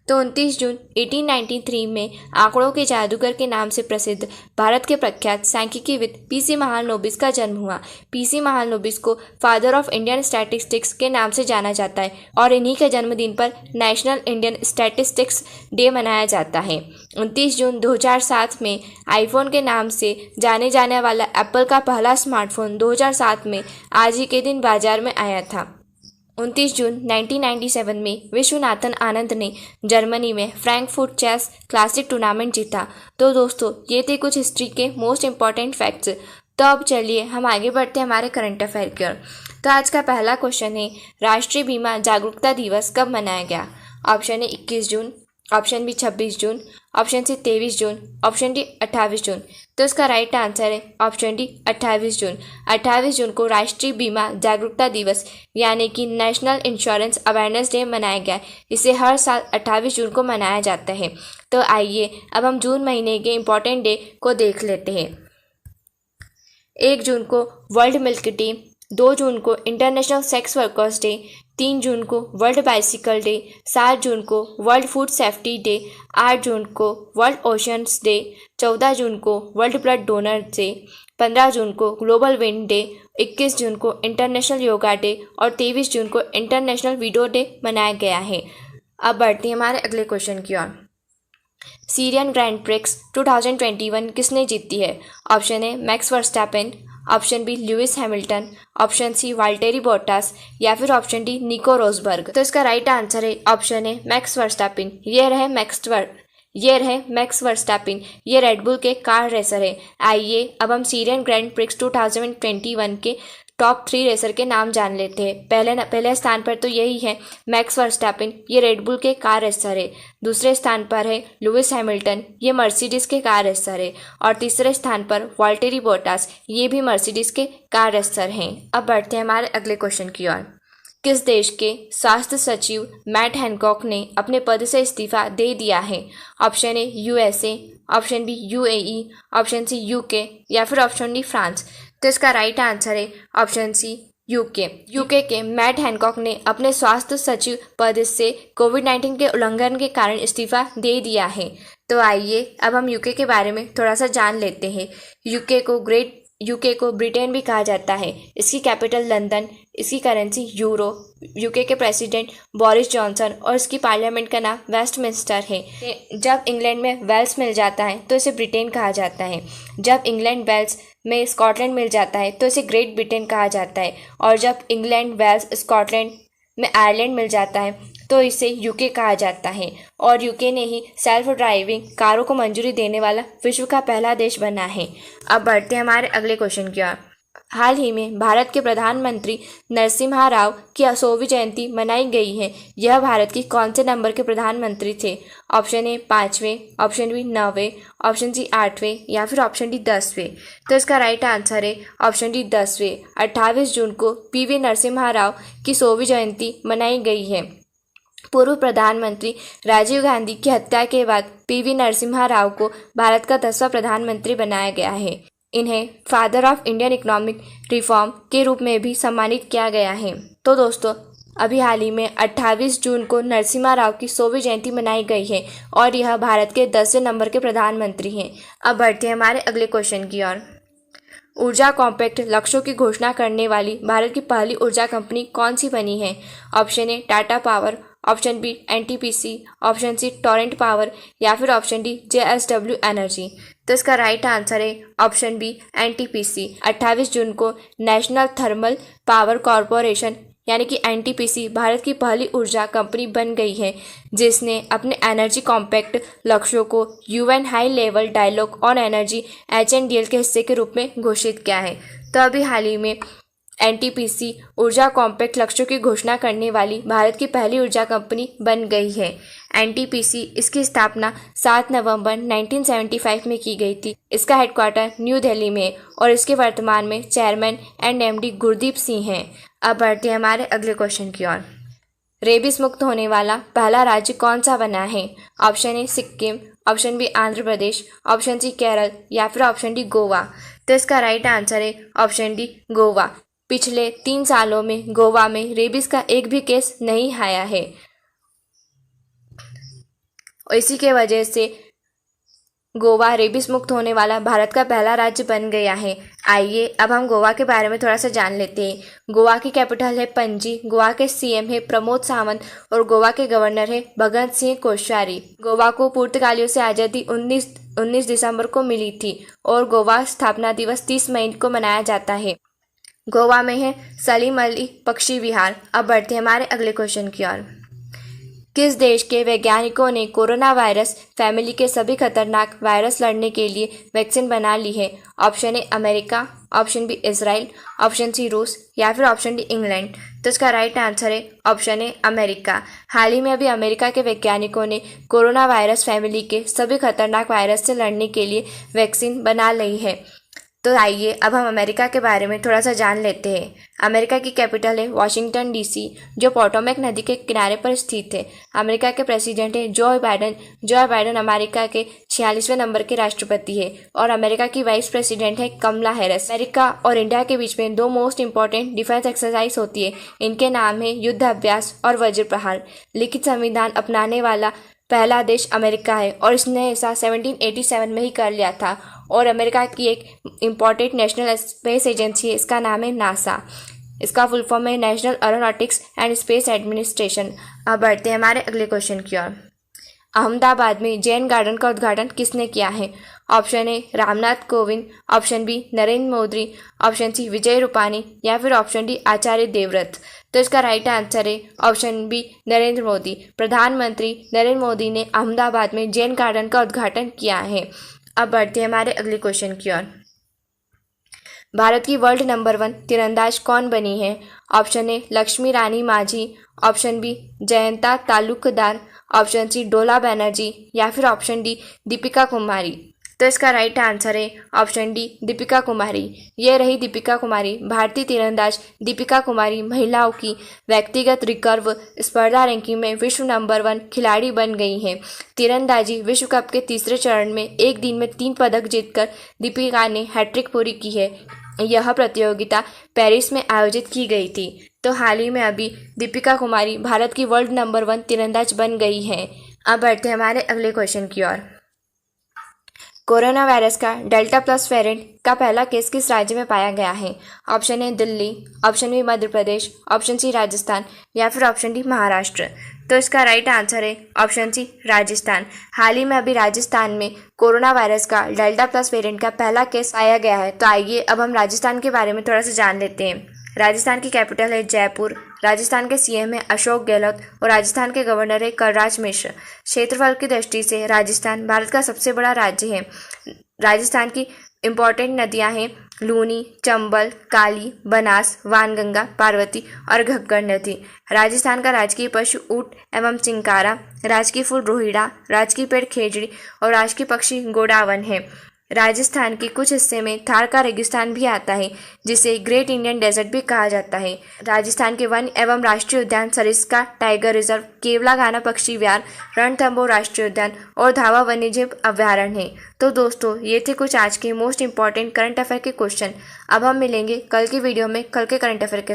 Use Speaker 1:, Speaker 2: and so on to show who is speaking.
Speaker 1: तो 29 जून 1893 में आंकड़ों के जादूगर के नाम से प्रसिद्ध भारत के प्रख्यात सांख्यिकीविद पीसी महालनोबिस का जन्म हुआ। पीसी महालनोबिस को फादर ऑफ इंडियन स्टैटिस्टिक्स के नाम से जाना जाता है और इन्हीं के जन्मदिन पर नेशनल इंडियन स्टैटिस्टिक्स डे मनाया जाता है। 29 जून 2007 में आईफोन के नाम से जाने जाने वाला एप्पल का पहला स्मार्टफोन 2007 में आज ही के दिन बाजार में आया था। 29 जून 1997 में विश्वनाथन आनंद ने जर्मनी में फ्रैंकफर्ट चेस क्लासिक टूर्नामेंट जीता। तो दोस्तों ये थे कुछ हिस्ट्री के मोस्ट इम्पॉर्टेंट फैक्ट्स। तो अब चलिए हम आगे बढ़ते हैं हमारे करंट अफेयर की ओर। तो आज का पहला क्वेश्चन है, राष्ट्रीय बीमा जागरूकता दिवस कब मनाया गया? ऑप्शन है 21 जून, ऑप्शन बी 26 जून, ऑप्शन सी 23 जून, ऑप्शन डी 28 जून। तो इसका राइट आंसर है ऑप्शन डी 28 जून। 28 जून को राष्ट्रीय बीमा जागरूकता दिवस यानी कि नेशनल इंश्योरेंस अवेयरनेस डे मनाया गया है। इसे हर साल 28 जून को मनाया जाता है। तो आइए अब हम जून महीने के इम्पोर्टेंट डे को देख लेते हैं। 1 जून को वर्ल्ड मिल्क डे, 2 जून को इंटरनेशनल सेक्स वर्कर्स डे, 3 जून को वर्ल्ड बाइसिकल डे, 7 जून को वर्ल्ड फूड सेफ्टी डे, 8 जून को वर्ल्ड ओशंस डे, 14 जून को वर्ल्ड ब्लड डोनर डे, 15 जून को ग्लोबल विंड डे, 21 जून को इंटरनेशनल योगा डे और 23 जून को इंटरनेशनल वीडियो डे मनाया गया है। अब बढ़ते हैं हमारे अगले क्वेश्चन की ओर। सीरियन ग्रैंड प्रिक्स 2021 किसने जीती है? Option A Max Verstappen, option B Lewis Hamilton, option C Valtteri Bottas या फिर ऑप्शन डी निको रोजबर्ग। तो इसका राइट आंसर है ऑप्शन ए मैक्स वर्स्टैपेन। ये रहे मैक्स वर्स्टैपेन। ये रेडबुल के कार रेसर है। आइए अब हम सीरियन ग्रैंड प्रिक्स 2021 के टॉप 3 रेसर के नाम जान लेते हैं। पहले स्थान पर तो यही है मैक्स वर्स्टैपेन, ये रेडबुल के कार रेसर है। दूसरे स्थान पर है लुइस हैमिल्टन, ये मर्सिडीज के कार रेसर है। और तीसरे स्थान पर वाल्टेरी बोटास, ये भी मर्सिडीज के कार रेसर हैं। अब बढ़ते हैं हमारे अगले क्वेश्चन की ओर। किस देश के स्वास्थ्य सचिव मैट हैनकॉक ने अपने पद से इस्तीफा दे दिया है? Option A USA, option B UAE, option C UK या फिर ऑप्शन डी फ्रांस। तो इसका राइट आंसर है ऑप्शन सी यूके के मैट हैनकॉक ने अपने स्वास्थ्य सचिव पद से कोविड-19 के उल्लंघन के कारण इस्तीफा दे दिया है। तो आइए अब हम यूके के बारे में थोड़ा सा जान लेते हैं। यूके को ब्रिटेन भी कहा जाता है। इसकी कैपिटल लंदन, इसकी करेंसी यूरो, यूके के प्रेसिडेंट बोरिस जॉनसन और इसकी पार्लियामेंट का नाम वेस्टमिंस्टर है। जब इंग्लैंड में वेल्स मिल जाता है तो इसे ब्रिटेन कहा जाता है। जब इंग्लैंड वेल्स में स्कॉटलैंड मिल जाता है तो इसे ग्रेट ब्रिटेन कहा जाता है। और जब इंग्लैंड वेल्स स्कॉटलैंड में आयरलैंड मिल जाता है तो इसे यूके कहा जाता है। और यूके ने ही सेल्फ ड्राइविंग कारों को मंजूरी देने वाला विश्व का पहला देश बना है। अब बढ़ते हैं हमारे अगले क्वेश्चन की ओर। हाल ही में भारत के प्रधानमंत्री नरसिम्हा राव की 100वीं जयंती मनाई गई है। यह भारत की कौन से नंबर के प्रधानमंत्री थे? ऑप्शन ए 5वें, ऑप्शन बी 9वें, ऑप्शन सी 8वें या फिर ऑप्शन डी 10वें। तो इसका राइट आंसर है ऑप्शन डी 10वें। 28 जून को पीवी नरसिम्हा राव की 100वीं जयंती मनाई गई है। पूर्व प्रधानमंत्री राजीव गांधी की हत्या के बाद पीवी नरसिम्हा राव को भारत का 10वां प्रधानमंत्री बनाया गया है। इन्हें father of Indian economic reform के रूप में भी सम्मानित किया गया है। तो दोस्तों अभी हाल ही में 28 जून को नरसिम्हा राव की 100वीं जयंती मनाई गई है और यह भारत के 10वें नंबर के प्रधानमंत्री हैं। अब बढ़ते हैं हमारे अगले क्वेश्चन की ओर। ऊर्जा कॉम्पैक्ट लक्ष्यों की घोषणा करने वाली भारत की पहली ऊर्जा कंपनी कौन सी बनी है? Option A Tata Power, option B NTPC, option C Torrent Power या फिर ऑप्शन डी जेएसडब्ल्यू एनर्जी। तो इसका राइट आंसर है ऑप्शन बी एनटीपीसी। 28 जून को नेशनल थर्मल पावर कॉरपोरेशन यानी कि एनटीपीसी भारत की पहली ऊर्जा कंपनी बन गई है, जिसने अपने एनर्जी कॉम्पैक्ट लक्ष्यों को UN high level dialogue on energy HNDL के हिस्से के रूप में घोषित किया है। तो अभी हाल ही में एनटीपीसी ऊर्जा कॉम्पैक्ट लक्ष्यों की घोषणा करने वाली भारत की पहली ऊर्जा कंपनी बन गई है। एनटीपीसी इसकी स्थापना 7 नवंबर 1975 में की गई थी। इसका हेडक्वार्टर न्यू दिल्ली में और इसके वर्तमान में chairman and MD Gurdeep Singh हैं। अब बढ़ते हैं हमारे अगले क्वेश्चन की ओर। रेबीज मुक्त होने वाला पहला राज्य कौन सा बना है? Option A Sikkim, option B Andhra Pradesh, option C Kerala या फिर ऑप्शन डी गोवा। तो इसका राइट आंसर है ऑप्शन डी गोवा। पिछले 3 सालों में गोवा में रेबीज का एक भी केस नहीं आया है। और इसी के वजह से गोवा रेबिस मुक्त होने वाला भारत का पहला राज्य बन गया है। आइए अब हम गोवा के बारे में थोड़ा सा जान लेते हैं। गोवा की कैपिटल है पणजी। गोवा के सीएम है प्रमोद सावंत और गोवा के गवर्नर है भगत सिंह कोश्यारी। गोवा को पुर्तगालियों से आज़ादी 19 दिसंबर को मिली थी और गोवा स्थापना दिवस 30 मई को मनाया जाता है। गोवा में है सलीम अली पक्षी विहार। अब बढ़ते हैं हमारे अगले क्वेश्चन की ओर। किस देश के वैज्ञानिकों ने कोरोना वायरस फैमिली के सभी खतरनाक वायरस लड़ने के लिए वैक्सीन बना ली है? Option A America, option B Israel, option C रूस या फिर ऑप्शन डी इंग्लैंड। तो इसका राइट आंसर है ऑप्शन ए अमेरिका। हाल ही में अभी अमेरिका के वैज्ञानिकों ने कोरोना वायरस फैमिली के सभी खतरनाक वायरस से लड़ने के लिए वैक्सीन बना ली है। तो आइए अब हम अमेरिका के बारे में थोड़ा सा जान लेते हैं। अमेरिका की कैपिटल है वाशिंगटन डीसी, जो पोटोमैक नदी के किनारे पर स्थित है। अमेरिका के प्रेसिडेंट है Joe Biden. Joe Biden America के 46वें नंबर के राष्ट्रपति है और अमेरिका की वाइस प्रेसिडेंट है कमला हैरिस। अमेरिका और इंडिया के बीच में 2 मोस्ट इंपॉर्टेंट डिफेंस एक्सरसाइज होती है। इनके नाम है युद्ध अभ्यास और वज्र प्रहार। लिखित संविधान अपनाने वाला पहला देश अमेरिका है और इसने ऐसा 1787 में ही कर लिया था। और अमेरिका की एक इम्पॉर्टेंट नेशनल स्पेस एजेंसी है, इसका नाम है नासा। इसका फुल फॉर्म है national aeronautics and space administration. अब बढ़ते हैं हमारे अगले क्वेश्चन की ओर। अहमदाबाद में जैन गार्डन का उद्घाटन किसने किया है? Option A Ramnath Kovind, option B Narendra Modi, option C Vijay Rupani या फिर ऑप्शन डी आचार्य देवव्रत। तो इसका राइट आंसर है ऑप्शन बी नरेंद्र मोदी। प्रधानमंत्री नरेंद्र मोदी ने अहमदाबाद में जैन गार्डन का उद्घाटन किया है। अब बढ़ते हैं हमारे अगले क्वेश्चन की ओर। भारत की वर्ल्ड नंबर 1 तीरंदाज कौन बनी है? ऑप्शन ए Lakshmi Rani Majhi, option B Jayanta Talukdar, option C Dola Banerjee या फिर ऑप्शन डी दीपिका कुमारी। तो इसका राइट आंसर है ऑप्शन डी दीपिका कुमारी। ये रही दीपिका कुमारी। भारतीय तीरंदाज दीपिका कुमारी महिलाओं की व्यक्तिगत रिकर्व स्पर्धा रैंकिंग में विश्व नंबर 1 खिलाड़ी बन गई हैं। तीरंदाजी विश्व कप के तीसरे चरण में एक दिन में 3 पदक जीतकर दीपिका ने हैट्रिक पूरी की है। यह प्रतियोगिता पेरिस में आयोजित की गई थी। तो हाल ही में अभी दीपिका कुमारी भारत की वर्ल्ड नंबर 1 तीरंदाज बन गई हैं। अब बढ़ते हैं हमारे अगले क्वेश्चन की ओर। कोरोना वायरस का डेल्टा प्लस वेरिएंट का पहला केस किस राज्य में पाया गया है? Option A Delhi, option B Madhya Pradesh, option C Rajasthan या फिर ऑप्शन डी महाराष्ट्र। तो इसका राइट आंसर है ऑप्शन सी राजस्थान। हाल ही में अभी राजस्थान में कोरोना वायरस का डेल्टा प्लस वेरिएंट का पहला केस पाया गया है। तो आइए अब हम राजस्थान के बारे में थोड़ा सा जान लेते हैं। राजस्थान की कैपिटल है जयपुर। राजस्थान के सीएम है अशोक गहलोत और राजस्थान के गवर्नर है कलराज मिश्र। क्षेत्रफल की दृष्टि से राजस्थान भारत का सबसे बड़ा राज्य है। राजस्थान की इम्पॉर्टेंट नदियां हैं लूनी, चंबल, काली, बनास, वानगंगा, पार्वती और घग्गर नदी। राजस्थान का राजकीय पशु ऊंट एवं चिंकारा, राजकीय फूल रोहिड़ा, राजकीय पेड़ खेजड़ी और राजकीय पक्षी गोडावन है। राजस्थान के कुछ हिस्से में थार का रेगिस्तान भी आता है, जिसे ग्रेट इंडियन डेजर्ट भी कहा जाता है। राजस्थान के वन एवं राष्ट्रीय उद्यान सरिस्का टाइगर रिजर्व, केवलागाना पक्षी विहार, रणथंभौर राष्ट्रीय उद्यान और धावा वन्यजीव अभ्यारण्य है। तो दोस्तों, ये थे कुछ आज के मोस्ट इंपॉर्टेंट करंट अफेयर के क्वेश्चन। अब हम मिलेंगे कल की वीडियो में कल के करंट अफेयर के